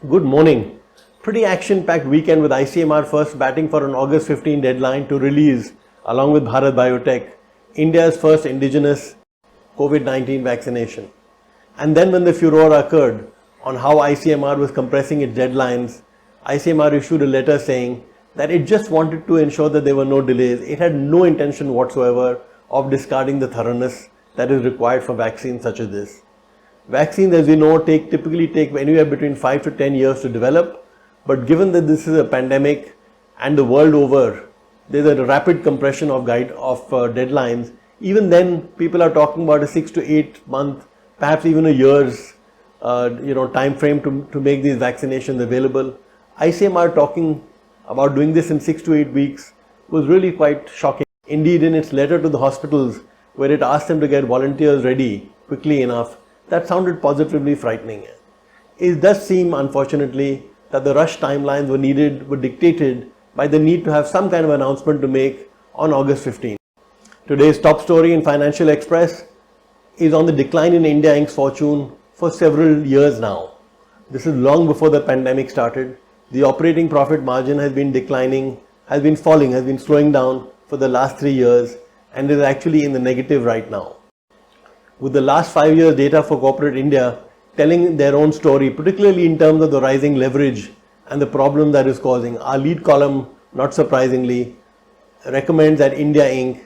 Good morning. Pretty action-packed weekend with ICMR first batting for an August 15 deadline to release, along with Bharat Biotech, India's first indigenous COVID-19 vaccination. And then when the furore occurred on how ICMR was compressing its deadlines, ICMR issued a letter saying that it just wanted to ensure that there were no delays. It had no intention whatsoever of discarding the thoroughness that is required for vaccines such as this. Vaccines, as we know, typically take anywhere between 5 to 10 years to develop, but given that this is a pandemic and the world over, there's a rapid compression of deadlines. Even then, people are talking about a 6 to 8 month, perhaps even a year's time frame to make these vaccinations available. ICMR talking about doing this in 6 to 8 weeks was really quite shocking. Indeed, in its letter to the hospitals, where it asked them to get volunteers ready quickly enough, that sounded positively frightening. It does seem, unfortunately, that the rush timelines were dictated by the need to have some kind of announcement to make on August 15. Today's top story in Financial Express is on the decline in India Inc.'s fortune for several years now. This is long before the pandemic started. The operating profit margin has been declining, has been falling, has been slowing down for the last 3 years and is actually in the negative right now. With the last 5 years data for corporate India telling their own story, particularly in terms of the rising leverage and the problem that is causing, our lead column, not surprisingly, recommends that India Inc.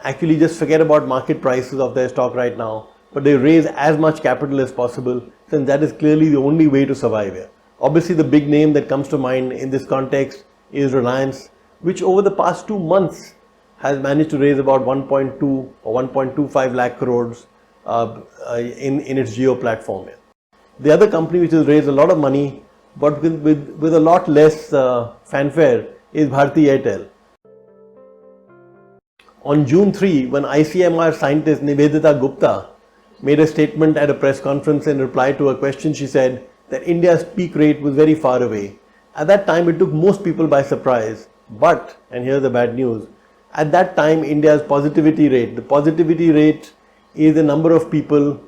actually just forget about market prices of their stock right now, but they raise as much capital as possible, since that is clearly the only way to survive here. Obviously, the big name that comes to mind in this context is Reliance, which over the past 2 months has managed to raise about 1.2 or 1.25 lakh crores in its Geo platform. The other company which has raised a lot of money but with a lot less fanfare is Bharti Airtel. On June 3, when ICMR scientist Nivedita Gupta made a statement at a press conference in reply to a question, she said that India's peak rate was very far away. At that time, it took most people by surprise. But, and here's the bad news, at that time India's positivity rate, the positivity rate is the number of people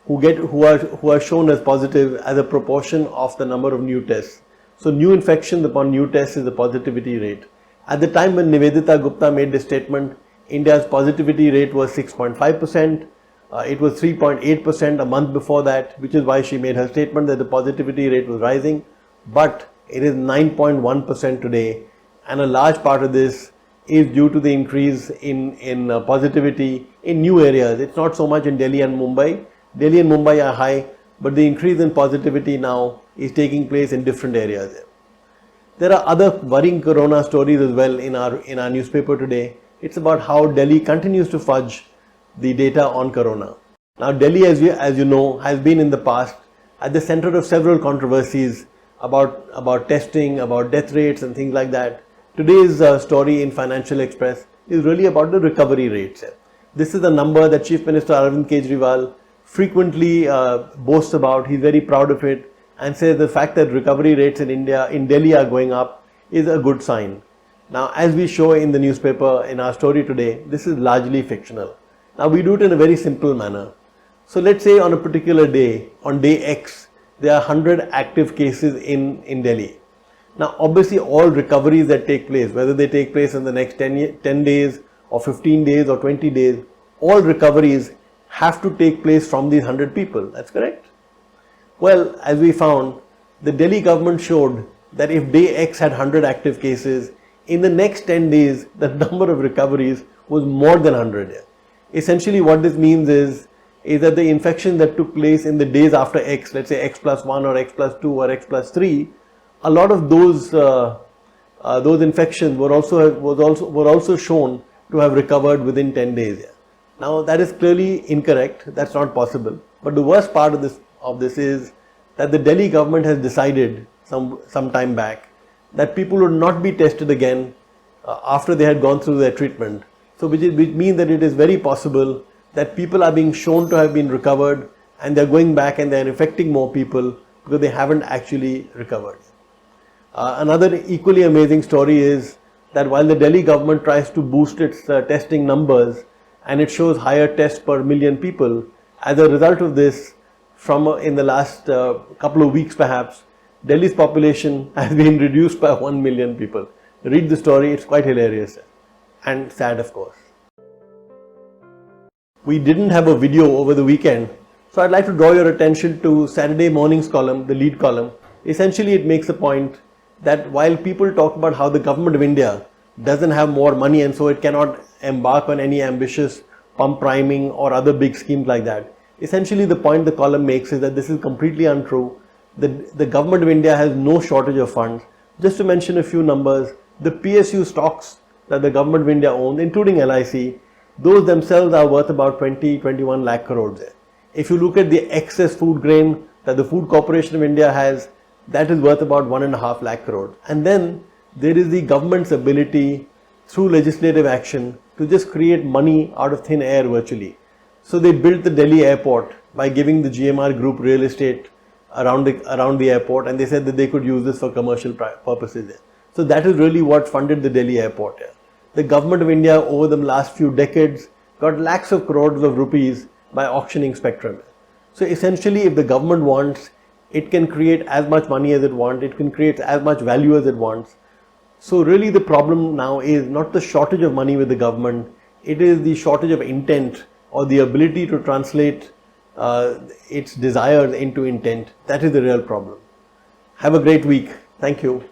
who are shown as positive as a proportion of the number of new tests. So new infections upon new tests is the positivity rate. At the time when Nivedita Gupta made this statement, India's positivity rate was 6.5%. It was 3.8% a month before that, which is why she made her statement that the positivity rate was rising. But it is 9.1% today, and a large part of this is due to the increase in positivity in new areas. It's not so much in Delhi and Mumbai. Delhi and Mumbai are high, but the increase in positivity now is taking place in different areas. There are other worrying corona stories as well in our newspaper today. It's about how Delhi continues to fudge the data on corona. Now, Delhi, as you know, has been in the past at the center of several controversies about testing, about death rates and things like that. Today's story in Financial Express is really about the recovery rates. This is a number that Chief Minister Arvind Kejriwal frequently boasts about. He's very proud of it and says the fact that recovery rates in Delhi are going up is a good sign. Now, as we show in the newspaper in our story today, this is largely fictional. Now, we do it in a very simple manner. So let's say on a particular day, on day X, there are 100 active cases in Delhi. Now, obviously, all recoveries that take place, whether they take place in the next 10 days or 15 days or 20 days, all recoveries have to take place from these 100 people. That's correct? Well, as we found, the Delhi government showed that if day X had 100 active cases, in the next 10 days, the number of recoveries was more than 100. Essentially, what this means is that the infection that took place in the days after X, let's say X plus 1 or X plus 2 or X plus 3, a lot of those infections were also shown to have recovered within 10 days. Now, that is clearly incorrect. That's not possible. But the worst part of this is that the Delhi government has decided some time back that people would not be tested again after they had gone through their treatment. So which means that it is very possible that people are being shown to have been recovered and they're going back and they're infecting more people because they haven't actually recovered. Another equally amazing story is that while the Delhi government tries to boost its testing numbers and it shows higher tests per million people, as a result of this, in the last couple of weeks perhaps, Delhi's population has been reduced by 1 million people. Read the story, it's quite hilarious and sad, of course. We didn't have a video over the weekend, so I'd like to draw your attention to Saturday morning's column, the lead column. Essentially, it makes a point that while people talk about how the government of India doesn't have more money and so it cannot embark on any ambitious pump priming or other big schemes like that, essentially the point the column makes is that this is completely untrue. The government of India has no shortage of funds. Just to mention a few numbers, the PSU stocks that the government of India owns, including LIC, those themselves are worth about 21 lakh crores. If you look at the excess food grain that the Food Corporation of India has, that is worth about 1.5 lakh crores. And then there is the government's ability through legislative action to just create money out of thin air virtually. So they built the Delhi airport by giving the GMR group real estate around the airport, and they said that they could use this for commercial purposes. So that is really what funded the Delhi airport. The government of India over the last few decades got lakhs of crores of rupees by auctioning spectrum. So essentially, if the government wants, it can create as much money as it wants, it can create as much value as it wants. So really the problem now is not the shortage of money with the government, it is the shortage of intent or the ability to translate its desires into intent. That is the real problem. Have a great week. Thank you.